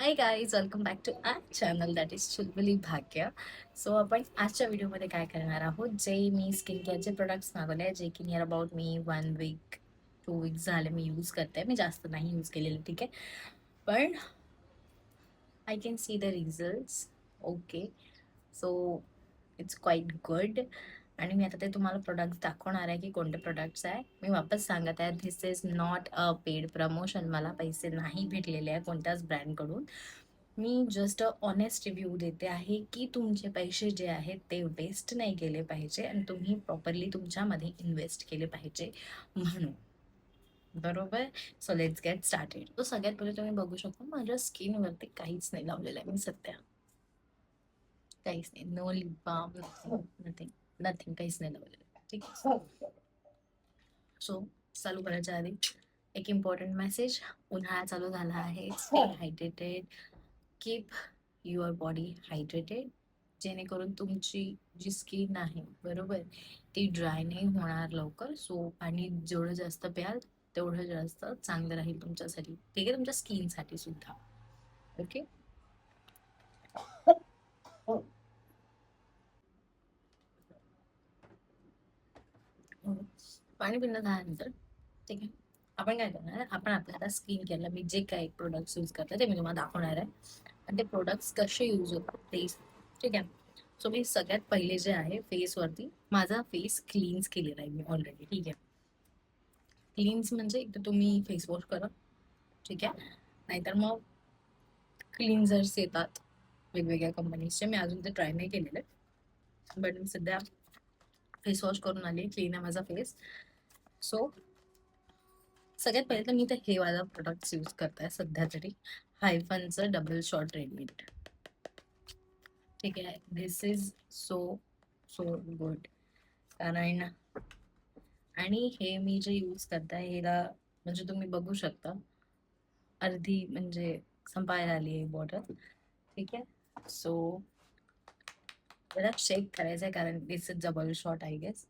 High guys, welcome back to our channel that is Chulbuli Bhagya. So आपण आजच्या व्हिडिओमध्ये काय करणार आहोत, जे मी स्किन केअरचे प्रोडक्ट्स मागवले आहे, जे की नियर अबाउट मी 1 वीक 2 वीक्स झाले मी यूज करते. मी जास्त नाही यूज केलेले, ठीक आहे, पण I can see the results. Okay, so it's quite good. आणि मी आता ते तुम्हाला प्रोडक्ट्स दाखवणार आहे की कोणते प्रोडक्ट्स आहे. मी वापस सांगत आहे, this is not a paid promotion. मला पैसे नाही भेटलेले आहे कोणत्याच ब्रँडकडून. मी जस्ट ऑनेस्ट रिव्ह्यू देते आहे की तुमचे पैसे जे आहेत ते वेस्ट नाही केले पाहिजे आणि तुम्ही प्रॉपरली तुमच्यामध्ये इन्व्हेस्ट केले पाहिजे म्हणून. बरोबर. So let's get started. तो सगळ्यात पहिले तुम्ही बघू शकता माझ्या स्किनवरती काहीच नाही लावलेलं आहे मी सध्या. काहीच नाही, no lip balm, nothing nothing, काहीच नाही लावलेलं, ठीक आहे. सो चालू करायच्या आधी एक इम्पॉर्टंट मेसेज. उन्हाळा चालू झाला आहे. Stay hydrated, keep your body hydrated, जेणेकरून तुमची जी स्किन आहे बरोबर ती ड्राय नाही होणार लवकर. सो पाणी जेवढं जास्त प्याल तेवढं जास्त चांगलं राहील तुमच्यासाठी, ठीक आहे, तुमच्या स्किनसाठी सुद्धा. ओके. पाणी पिणं झाल्यानंतर, ठीक आहे, आपण काय करणार आहे, आपण आपल्याला स्किन केअरला मी जे काही प्रोडक्ट्स यूज करते ते मी तुम्हाला दाखवणार आहे आणि ते प्रोडक्ट्स कसे यूज होतात ते, ठीक आहे. सो मी सगळ्यात पहिले जे आहे फेसवरती माझा फेस क्लीन्स केलेला आहे मी ऑलरेडी, ठीक आहे. क्लीन्स म्हणजे एकदा तुम्ही फेस वॉश करा, ठीक आहे, नाहीतर मग क्लीन्झर्स येतात वेगवेगळ्या कंपनीजचे. मी अजून ते ट्राय नाही केलेले, बट मी सध्या फेस वॉश करून आली, क्लीन आहे माझा फेस. सो सगळ्यात पहिले तर मी तर हे वाला प्रोडक्ट्स यूज करताय सध्या तरी, हायफनचं डबल शॉट रेडमीट, ठीक आहे. This is so so good. कारण आणि हे मी जे यूज करताय ह्याला म्हणजे तुम्ही बघू शकता अर्धी म्हणजे संपायला आली आहे बॉटल, ठीक आहे. सो जरा चेक करायचं आहे कारण this is double shot I guess.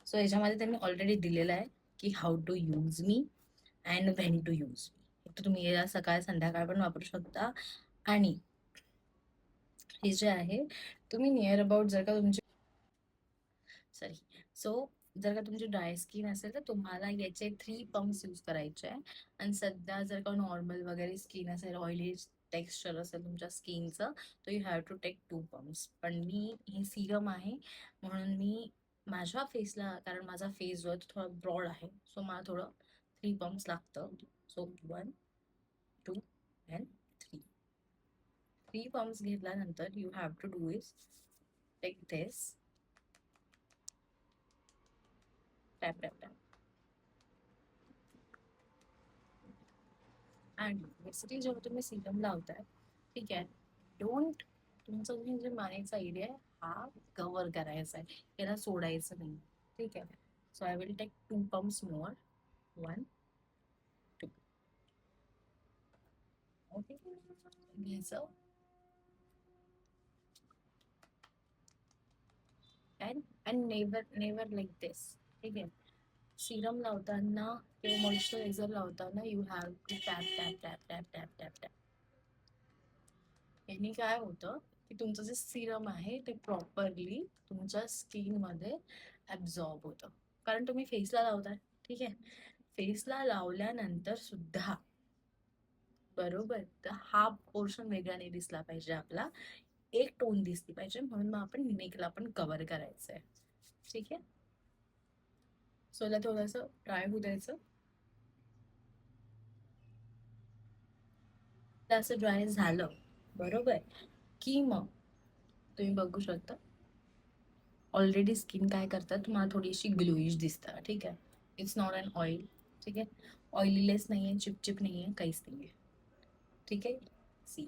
So याच्यामध्ये त्यांनी ऑलरेडी दिलेलं आहे की how to use me and when to use me. तर तुम्ही याला सकाळ संध्याकाळ पण वापरू शकता. आणि हे जे आहे तुम्ही नियर अबाउट जर का तुमची सॉरी सो जर का तुमची ड्राय स्किन असेल तर तुम्हाला याचे 3 पंप्स यूज करायचे आहे. आणि सध्या जर का नॉर्मल वगैरे स्किन असेल, ऑइली टेक्स्चर असेल तुमच्या स्किनचं, तर you have to take 2 pumps. पण मी हे सिरम आहे म्हणून मी माझ्या फेसला, कारण माझा फेस जो आहे तो थोडा ब्रॉड आहे, सो मला थोडं 3 पंप्स लागतं. So 1 2 and 3. 3 पंप्स घेतल्यानंतर you have to do is take this, tap tap tap. आणि बेसिकली जेव्हा तुम्ही सिरम लावताय, ठीक आहे, डोंट तुमचा जे मानेचा एरिया आहे हा कव्हर करायचा आहे, याला सोडायचं नाही, ठीक आहे. So I will take 2 pumps more. 1 2. Okay, घ्यायचं and never never like this, ठीक आहे. सिरम लावताना किंवा मॉइश्चरायझर लावताना you have to tap tap tap tap tap tap tap. यांनी काय होतं की तुमचं जे सिरम आहे ते प्रॉपरली तुमच्या स्किनमध्ये ॲब्झॉर्ब होतं. कारण तुम्ही फेसला लावताय, ठीक आहे, फेसला लावल्यानंतर सुद्धा बरोबर तर हा पोर्शन वेगळा नाही दिसला पाहिजे, आपला एक टोन दिसली पाहिजे, म्हणून मग आपण नेकला पण कव्हर करायचं आहे, ठीक आहे. सो याला थोडंसं ड्राय होऊ द्यायचं. तर असं ड्राय झालं बरोबर की मग तुम्ही बघू शकता ऑलरेडी स्किन काय करतात, तुम्हाला थोडीशी ग्लोईश दिसतं, ठीक आहे. इट्स नॉट अन ऑइल, ठीक आहे, ऑइलीलेस नाही आहे, चिपचिप नाही आहे, काहीच नाही आहे, ठीक आहे. C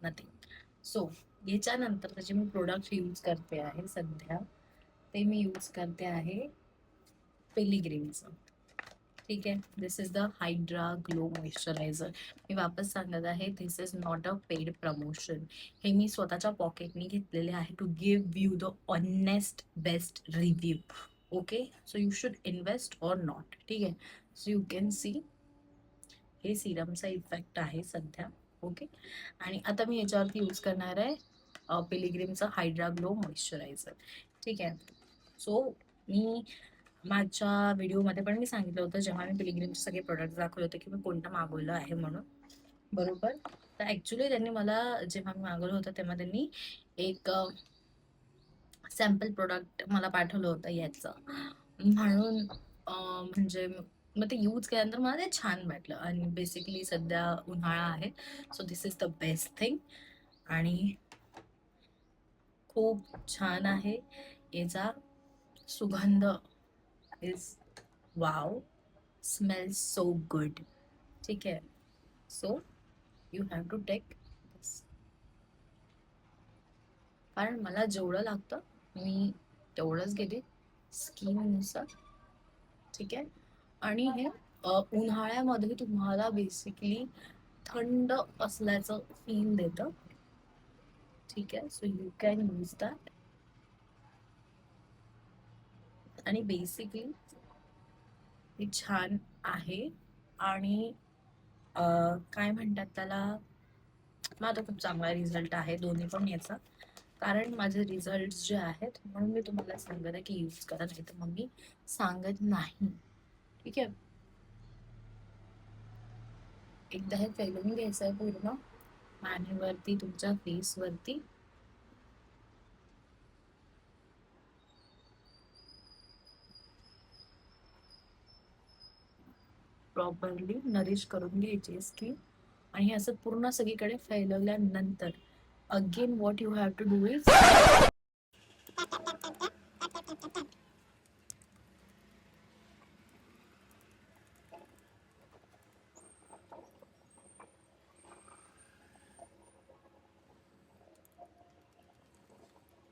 nothing. सो याच्यानंतर जे मी प्रोडक्ट यूज करते आहे सध्या, ते मी यूज करते आहे पेलिग्रीमचं, ठीक आहे. This is the Hydra Glow moisturiser. मी वापस सांगत आहे, this is not a paid promotion. हे मी स्वतःच्या पॉकेटनी घेतलेले आहे to give you the honest best review. Okay, so you should invest or not, ठीक आहे. सो यू कॅन सी हे सिरमचा इफेक्ट आहे सध्या. ओके. आणि आता मी याच्यावरती यूज करणार आहे पिलिग्रिमचं हायड्रा ग्लो मॉइश्चरायझर. ठीक आहे. सो मी माझ्या व्हिडिओमध्ये पण मी सांगितलं होतं, जेव्हा मी पिलिग्रिमचे सगळे प्रोडक्ट दाखवले होते की मी कोणतं मागवलं आहे म्हणून, बरोबर. तर ॲक्च्युली त्यांनी मला, जेव्हा मी मागवलं होतं तेव्हा त्यांनी एक सॅम्पल प्रोडक्ट मला पाठवलं होतं याचं, म्हणून म्हणजे मग ते यूज केल्यानंतर मला ते छान वाटलं. आणि बेसिकली सध्या उन्हाळा आहे, so this is the best thing. आणि खूप छान आहे याचा सुगंध. Is wow, smells so good. ठीक आहे. So you have to take this, कारण मला जेवढं लागतं मी तेवढंच घेते स्किननुसार. ठीक आहे. आणि हे उन्हाळ्यामध्ये तुम्हाला बेसिकली थंड असल्याचं फील देतं. ठीक आहे. So you can use that. आणि बेसिकली हे छान आहे. आणि काय म्हणतात त्याला, माझा खूप चांगला रिझल्ट आहे दोन्ही पण याचा. कारण माझे रिझल्ट जे आहेत म्हणून मी तुम्हाला सांगत आहे की यूज करा, नाही तर मग मी सांगत नाही. ठीक आहे. एकदा हे फैलून घ्यायचं आहे पूर्ण मानेवरती, तुमच्या फेसवरती. प्रॉपरली नरिश करून घ्यायची स्किन. आणि हे असं पूर्ण सगळीकडे फैलवल्यानंतर again what you have to do is,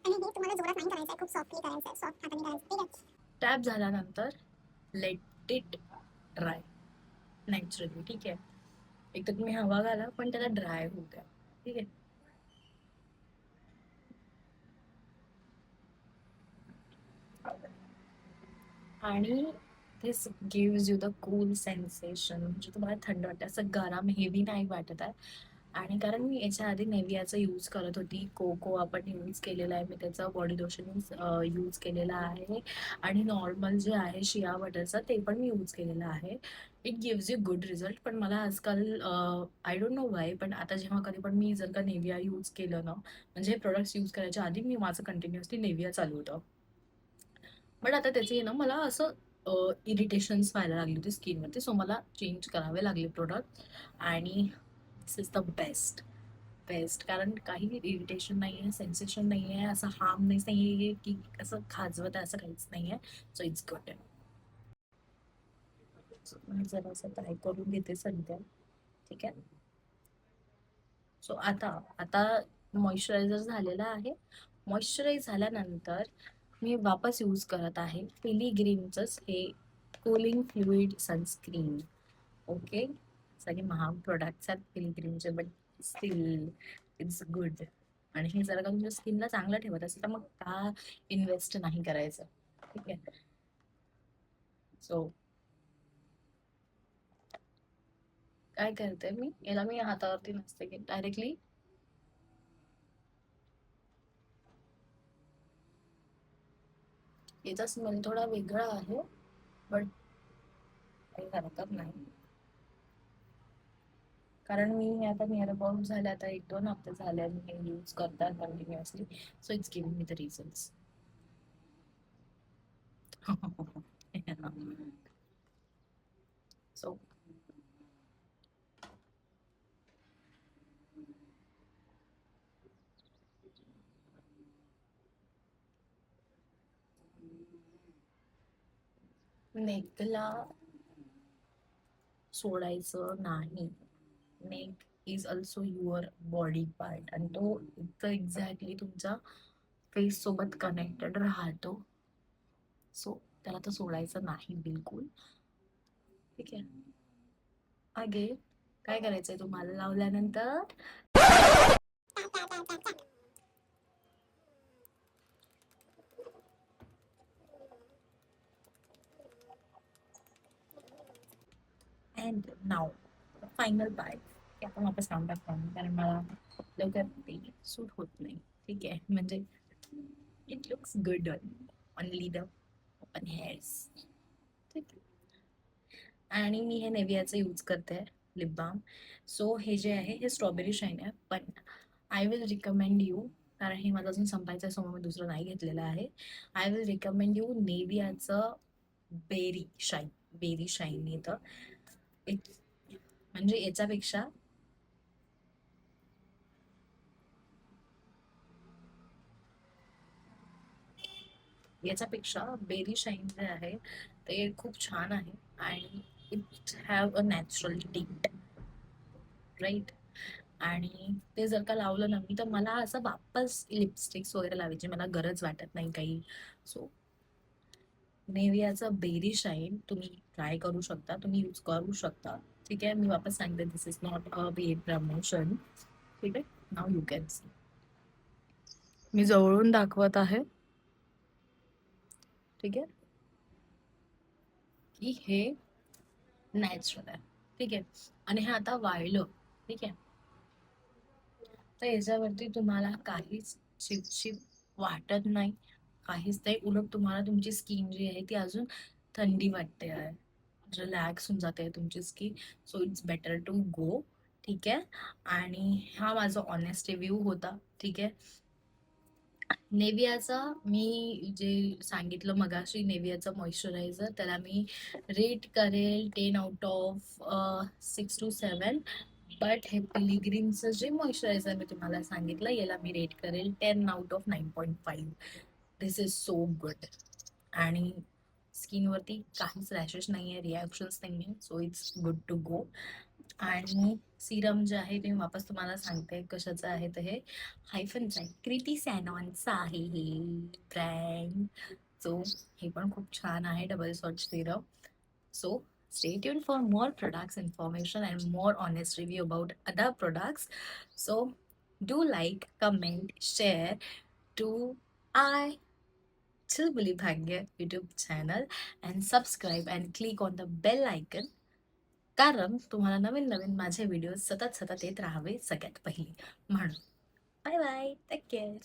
आणि हे तुम्हाला जोरात नाही करायचं आहे, खूप सॉफ्टली करायचं आहे, सॉफ्ट हाताने करायचं. ठीक आहे. टॅप झाल्यानंतर लेट इट ड्राय नॅचरली. ठीक आहे. एक तर तुम्ही हवा घाला पण त्याला ड्राय होऊ द्या. ठीक आहे. आणि this gives you the cool sensation, म्हणजे तुम्हाला थंड वाटतं, असं गरम हेवी नाही वाटत आहे. आणि कारण मी याच्या आधी नेव्हियाचं यूज करत होती, कोको आपण यूज केलेला आहे, मी त्याचा बॉडी लोशन यूज केलेला आहे. आणि नॉर्मल जे आहे शिया बटरचं ते पण मी यूज केलेलं आहे. It gives you good result. पण मला आजकाल आय डोंट नो वाय, पण आता जेव्हा कधी पण मी जर का नेव्हिया यूज केलं ना, म्हणजे हे प्रोडक्ट्स यूज करायच्या आधी मी माझं कंटिन्युअसली नेव्हिया चालू होतं. बट आता त्याचे ना मला असं इरिटेशन्स व्हायला लागली होती स्किनवरती, सो मला चेंज करावे लागले प्रोडक्ट. आणि दिस इज द बेस्ट बेस्ट. कारण काही इरिटेशन नाही आहे, सेन्सेशन नाही आहे, असं हार्मनेस नाही आहे की असं खाजवत आहे, असं काहीच नाही आहे. So it's good. मी जरा असं ट्राय करून घेते सध्या. ठीक आहे. सो आता आता मॉइश्चरायझर झालेला आहे. मॉइश्चराईज झाल्यानंतर मी वापस यूज करत आहे पिलिग्रीमचंच हे कूलिंग फ्लुइड सनस्क्रीन. ओके. सगळे महाग प्रोडक्ट्स आहेत पिलिग्रीमचे, बट स्टील इट्स गुड. आणि हे जर का तुमच्या स्किनला चांगलं ठेवत असेल तर मग का इन्व्हेस्ट नाही करायचं. ठीक आहे. सो काय करते मी, याला मी हातावरती नसते की डायरेक्टली याचा स्मेल थोडा वेगळा आहे, बट काही हरकत नाही. कारण मी हे आता नियर अबाउट झाले, आता 1-2 हफ्ते झाले मी हे यूज करता continuously. So it's giving me the results. So नेकला सोडायचं नाही. Neck is also your body part, आणि तो एक्झॅक्टली तुमच्या फेस सोबत कनेक्टेड राहतो. सो त्याला तर सोडायचं नाही बिलकुल. ठीक आहे. अगे काय करायचंय तुम्हाला लावल्यानंतर, अँड नाव फायनल पार्ट. की आपण वापस काढून टाकतो कारण मला लवकर ते सूट होत नाही. ठीक आहे, म्हणजे it looks good only the open hairs. ठीक आहे. आणि मी हे नेव्हियाचं यूज करते लिप बाम. सो हे जे आहे हे स्ट्रॉबेरी शाईन आहे, पण आय विल रिकमेंड यू, कारण हे माझं अजून संपायचं आहे समोर मी दुसरं नाही घेतलेलं आहे. आय विल रिकमेंड यू नेव्हियाचं बेरी शाईन येतं. म्हणजे याच्यापेक्षा बेरी शाईन जे आहे ते खूप छान आहे आणि it have a natural tint, right. आणि ते जर का लावलं ना मी, तर मला असं वापस लिपस्टिक्स वगैरे लावायची मला गरज वाटत नाही काही. सो नेव्हियाचं बेरी शाईन तुम्ही ट्राय करू शकता, तुम्ही यूज करू शकता. ठीक आहे, मी वापस सांगते, this is not a paid promotion. ठीक आहे, नाव यू कॅन सी. मी जवळून दाखवत आहे. ठीक आहे, की हे नॅचरल आहे. ठीक आहे, आणि हे आता वाळलं. ठीक आहे, तर याच्यावरती तुम्हाला काहीच चिपचिप वाटत नाही, काहीच नाही. उलट तुम्हाला तुमची स्किन जी आहे ती अजून थंडी वाटते आहे, रिलॅक्स होऊन जाते तुमची skin. So it's better to go. ठीक आहे, आणि हा माझा ऑनेस्ट रिव्ह्यू होता. ठीक आहे, नेव्हियाचा मी जे सांगितलं मगाशी, नेव्हियाचं मॉइश्चरायझर, त्याला मी रेट करेल 10 out of 6 to 7. बट हे पिलिग्रीमचं जे मॉइश्चरायझर मी तुम्हाला सांगितलं याला मी रेट करेल 10 out of 9.5. This is so good. आणि स्किनवरती काहीच रॅशेस नाही आहे, रिॲक्शन्स नाही आहे, so it's good to go. आणि सिरम जे आहे ते मी वापस तुम्हाला सांगते कशाचं आहे. तर हे हायफनचं आहे, क्रिती सॅनॉनचं आहे हे ब्रँड. सो हे पण खूप छान आहे, double shot Serum. So stay tuned for more products information and more honest review about other products. So do like, comment, share to I Chilbuli Bhagya YouTube channel and subscribe and click on the bell icon, कारण तुम्हाला नवीन नवीन माझे video सतत सतत येत राहावे सगळ्यात पहिले म्हणून. Bye bye, take care.